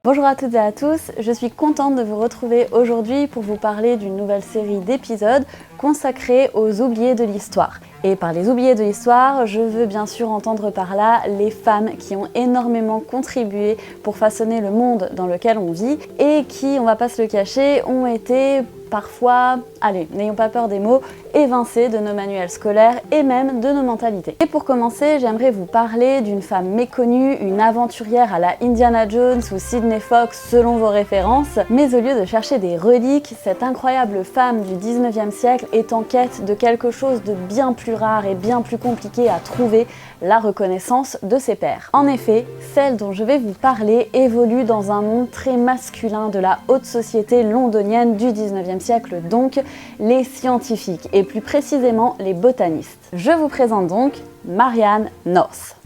Bonjour à toutes et à tous, je suis contente de vous retrouver aujourd'hui pour vous parler d'une nouvelle série d'épisodes consacrée aux oubliés de l'histoire. Et par les oubliés de l'histoire, je veux bien sûr entendre par là les femmes qui ont énormément contribué pour façonner le monde dans lequel on vit et qui, on va pas se le cacher, ont été parfois, allez, n'ayons pas peur des mots, évincées de nos manuels scolaires et même de nos mentalités. Et pour commencer, j'aimerais vous parler d'une femme méconnue, une aventurière à la Indiana Jones ou Sidney Fox selon vos références, mais au lieu de chercher des reliques, cette incroyable femme du 19e siècle est en quête de quelque chose de bien plus rare et bien plus compliqué à trouver, la reconnaissance de ses pairs. En effet, celle dont je vais vous parler évolue dans un monde très masculin de la haute société londonienne du 19e siècle, donc les scientifiques et plus précisément les botanistes. Je vous présente donc Marianne North.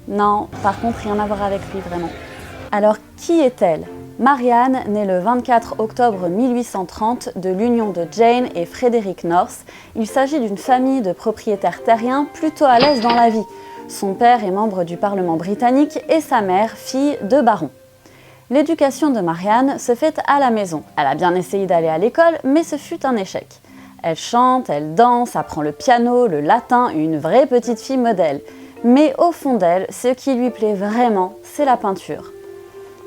Non, par contre rien à voir avec lui vraiment. Alors qui est-elle ? Marianne naît le 24 octobre 1830 de l'union de Jane et Frederick North. Il s'agit d'une famille de propriétaires terriens plutôt à l'aise dans la vie. Son père est membre du Parlement britannique et sa mère fille de baron. L'éducation de Marianne se fait à la maison. Elle a bien essayé d'aller à l'école, mais ce fut un échec. Elle chante, elle danse, apprend le piano, le latin, une vraie petite fille modèle. Mais au fond d'elle, ce qui lui plaît vraiment, c'est la peinture.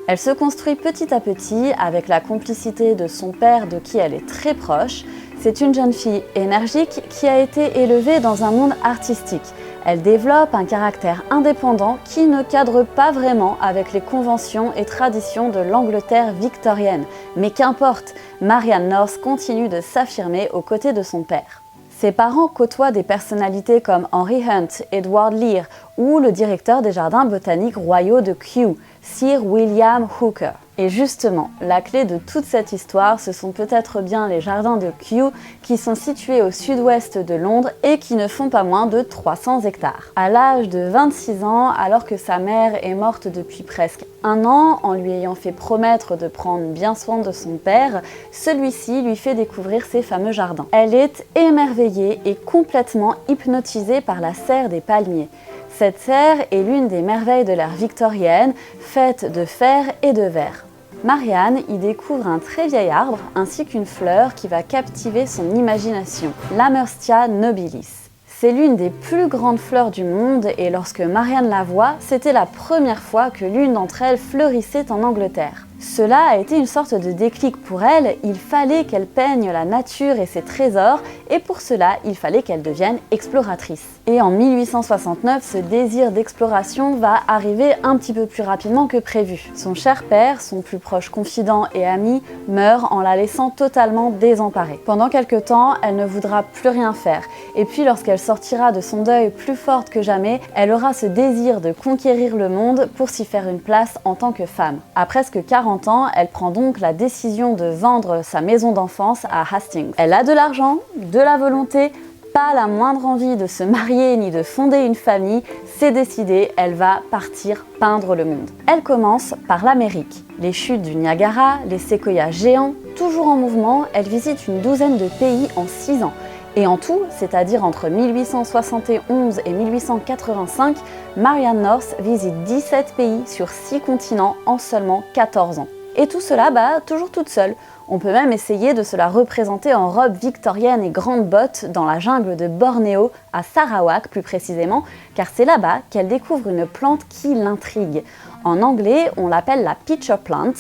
Elle se construit petit à petit avec la complicité de son père de qui elle est très proche. C'est une jeune fille énergique qui a été élevée dans un monde artistique. Elle développe un caractère indépendant qui ne cadre pas vraiment avec les conventions et traditions de l'Angleterre victorienne. Mais qu'importe, Marianne North continue de s'affirmer aux côtés de son père. Ses parents côtoient des personnalités comme Henry Hunt, Edward Lear ou le directeur des jardins botaniques royaux de Kew, Sir William Hooker. Et justement, la clé de toute cette histoire, ce sont peut-être bien les jardins de Kew qui sont situés au sud-ouest de Londres et qui ne font pas moins de 300 hectares. À l'âge de 26 ans, alors que sa mère est morte depuis presque un an, en lui ayant fait promettre de prendre bien soin de son père, celui-ci lui fait découvrir ces fameux jardins. Elle est émerveillée et complètement hypnotisée par la serre des palmiers. Cette serre est l'une des merveilles de l'ère victorienne, faite de fer et de verre. Marianne y découvre un très vieil arbre ainsi qu'une fleur qui va captiver son imagination, l'Amerstia nobilis. C'est l'une des plus grandes fleurs du monde et lorsque Marianne la voit, c'était la première fois que l'une d'entre elles fleurissait en Angleterre. Cela a été une sorte de déclic pour elle, il fallait qu'elle peigne la nature et ses trésors et pour cela, il fallait qu'elle devienne exploratrice. Et en 1869, ce désir d'exploration va arriver un petit peu plus rapidement que prévu. Son cher père, son plus proche confident et ami, meurt en la laissant totalement désemparée. Pendant quelque temps, elle ne voudra plus rien faire. Et puis lorsqu'elle sortira de son deuil plus forte que jamais, elle aura ce désir de conquérir le monde pour s'y faire une place en tant que femme. À presque 40 ans, elle prend donc la décision de vendre sa maison d'enfance à Hastings. Elle a de l'argent, de la volonté, pas la moindre envie de se marier ni de fonder une famille, c'est décidé, elle va partir peindre le monde. Elle commence par l'Amérique. Les chutes du Niagara, les séquoias géants, toujours en mouvement, elle visite une douzaine de pays en 6 ans. Et en tout, c'est-à-dire entre 1871 et 1885, Marianne North visite 17 pays sur 6 continents en seulement 14 ans. Et tout cela, toujours toute seule. On peut même essayer de se la représenter en robe victorienne et grandes bottes dans la jungle de Bornéo, à Sarawak plus précisément, car c'est là-bas qu'elle découvre une plante qui l'intrigue. En anglais, on l'appelle la pitcher plant.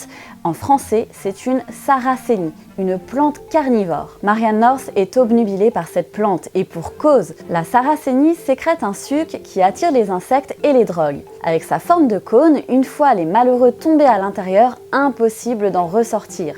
En français, c'est une sarracénie, une plante carnivore. Marianne North est obnubilée par cette plante et pour cause. La sarracénie sécrète un suc qui attire les insectes et les drogue. Avec sa forme de cône, une fois les malheureux tombés à l'intérieur, impossible d'en ressortir.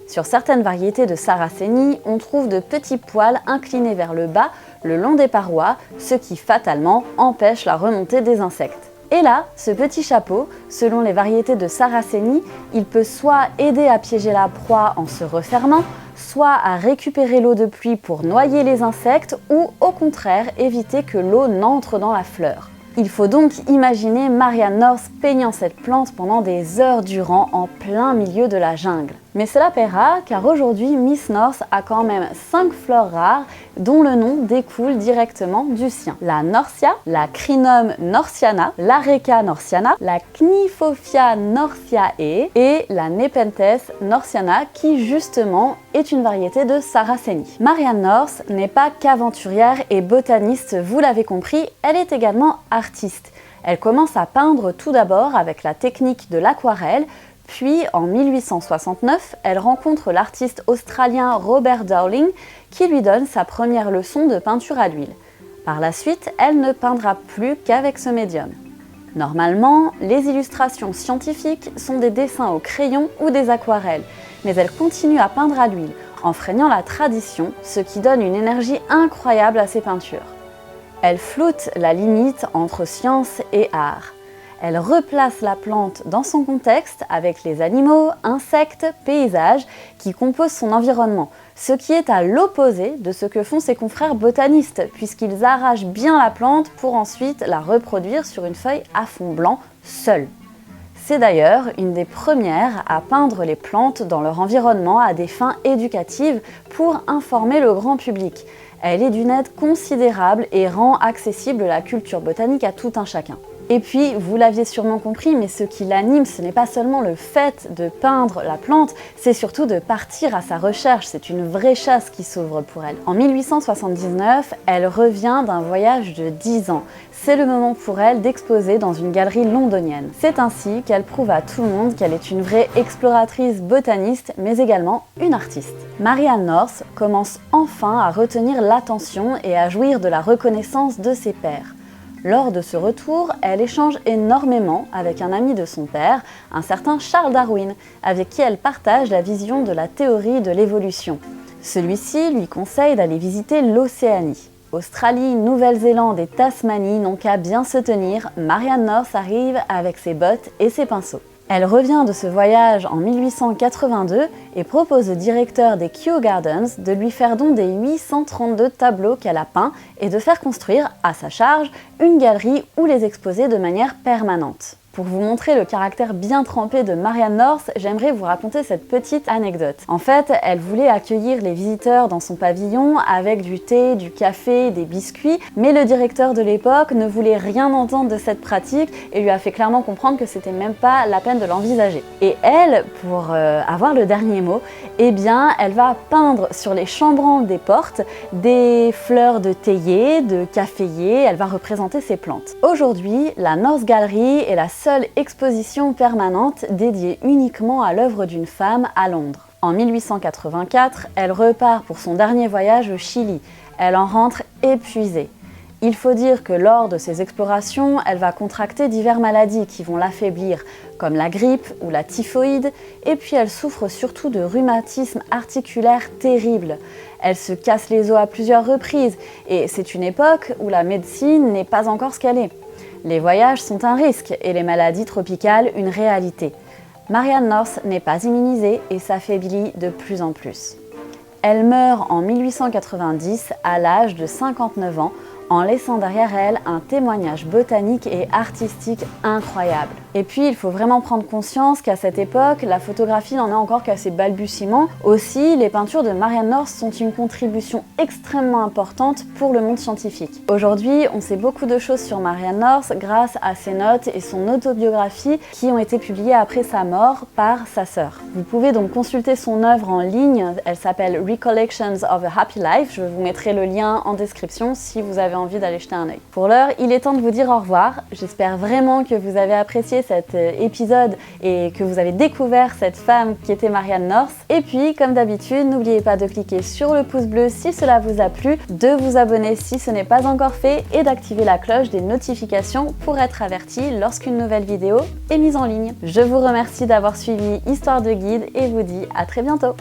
Sur certaines variétés de sarracénie, on trouve de petits poils inclinés vers le bas, le long des parois, ce qui fatalement empêche la remontée des insectes. Et là, ce petit chapeau, selon les variétés de sarracénie, il peut soit aider à piéger la proie en se refermant, soit à récupérer l'eau de pluie pour noyer les insectes ou au contraire éviter que l'eau n'entre dans la fleur. Il faut donc imaginer Marianne North peignant cette plante pendant des heures durant en plein milieu de la jungle. Mais cela paiera car aujourd'hui Miss North a quand même 5 fleurs rares dont le nom découle directement du sien. La Norcia, la Crinum norciana, l'Areca norciana, la Kniphofia norciae et la Nepenthes norciana qui justement est une variété de Sarracenie. Marianne North n'est pas qu'aventurière et botaniste, vous l'avez compris, elle est également artiste. Elle commence à peindre tout d'abord avec la technique de l'aquarelle, puis en 1869, elle rencontre l'artiste australien Robert Dowling qui lui donne sa première leçon de peinture à l'huile. Par la suite, elle ne peindra plus qu'avec ce médium. Normalement, les illustrations scientifiques sont des dessins au crayon ou des aquarelles, mais elle continue à peindre à l'huile, enfreignant la tradition, ce qui donne une énergie incroyable à ses peintures. Elle floute la limite entre science et art. Elle replace la plante dans son contexte avec les animaux, insectes, paysages qui composent son environnement, ce qui est à l'opposé de ce que font ses confrères botanistes, puisqu'ils arrachent bien la plante pour ensuite la reproduire sur une feuille à fond blanc, seule. C'est d'ailleurs une des premières à peindre les plantes dans leur environnement à des fins éducatives pour informer le grand public. Elle est d'une aide considérable et rend accessible la culture botanique à tout un chacun. Et puis, vous l'aviez sûrement compris, mais ce qui l'anime, ce n'est pas seulement le fait de peindre la plante, c'est surtout de partir à sa recherche. C'est une vraie chasse qui s'ouvre pour elle. En 1879, elle revient d'un voyage de 10 ans. C'est le moment pour elle d'exposer dans une galerie londonienne. C'est ainsi qu'elle prouve à tout le monde qu'elle est une vraie exploratrice botaniste, mais également une artiste. Marianne North commence enfin à retenir l'attention et à jouir de la reconnaissance de ses pairs. Lors de ce retour, elle échange énormément avec un ami de son père, un certain Charles Darwin, avec qui elle partage la vision de la théorie de l'évolution. Celui-ci lui conseille d'aller visiter l'Océanie. Australie, Nouvelle-Zélande et Tasmanie n'ont qu'à bien se tenir, Marianne North arrive avec ses bottes et ses pinceaux. Elle revient de ce voyage en 1882 et propose au directeur des Kew Gardens de lui faire don des 832 tableaux qu'elle a peints et de faire construire, à sa charge, une galerie où les exposer de manière permanente. Pour vous montrer le caractère bien trempé de Marianne North, j'aimerais vous raconter cette petite anecdote. En fait, elle voulait accueillir les visiteurs dans son pavillon avec du thé, du café, des biscuits, mais le directeur de l'époque ne voulait rien entendre de cette pratique et lui a fait clairement comprendre que c'était même pas la peine de l'envisager. Et elle, pour avoir le dernier mot, eh bien, elle va peindre sur les chambranles des portes des fleurs de théier, de caféier, elle va représenter ces plantes. Aujourd'hui, la North Gallery est la seule exposition permanente dédiée uniquement à l'œuvre d'une femme à Londres. En 1884, elle repart pour son dernier voyage au Chili. Elle en rentre épuisée. Il faut dire que lors de ses explorations, elle va contracter diverses maladies qui vont l'affaiblir, comme la grippe ou la typhoïde, et puis elle souffre surtout de rhumatisme articulaire terrible. Elle se casse les os à plusieurs reprises, et c'est une époque où la médecine n'est pas encore ce qu'elle est. Les voyages sont un risque et les maladies tropicales une réalité. Marianne North n'est pas immunisée et s'affaiblit de plus en plus. Elle meurt en 1890 à l'âge de 59 ans en laissant derrière elle un témoignage botanique et artistique incroyable. Et puis, il faut vraiment prendre conscience qu'à cette époque, la photographie n'en est encore qu'à ses balbutiements. Aussi, les peintures de Marianne North sont une contribution extrêmement importante pour le monde scientifique. Aujourd'hui, on sait beaucoup de choses sur Marianne North grâce à ses notes et son autobiographie qui ont été publiées après sa mort par sa sœur. Vous pouvez donc consulter son œuvre en ligne, elle s'appelle Recollections of a Happy Life, je vous mettrai le lien en description si vous avez envie d'aller jeter un œil. Pour l'heure, il est temps de vous dire au revoir. J'espère vraiment que vous avez apprécié cet épisode et que vous avez découvert cette femme qui était Marianne North. Et puis, comme d'habitude, n'oubliez pas de cliquer sur le pouce bleu si cela vous a plu, de vous abonner si ce n'est pas encore fait et d'activer la cloche des notifications pour être averti lorsqu'une nouvelle vidéo est mise en ligne. Je vous remercie d'avoir suivi Histoire de Guide et vous dis à très bientôt.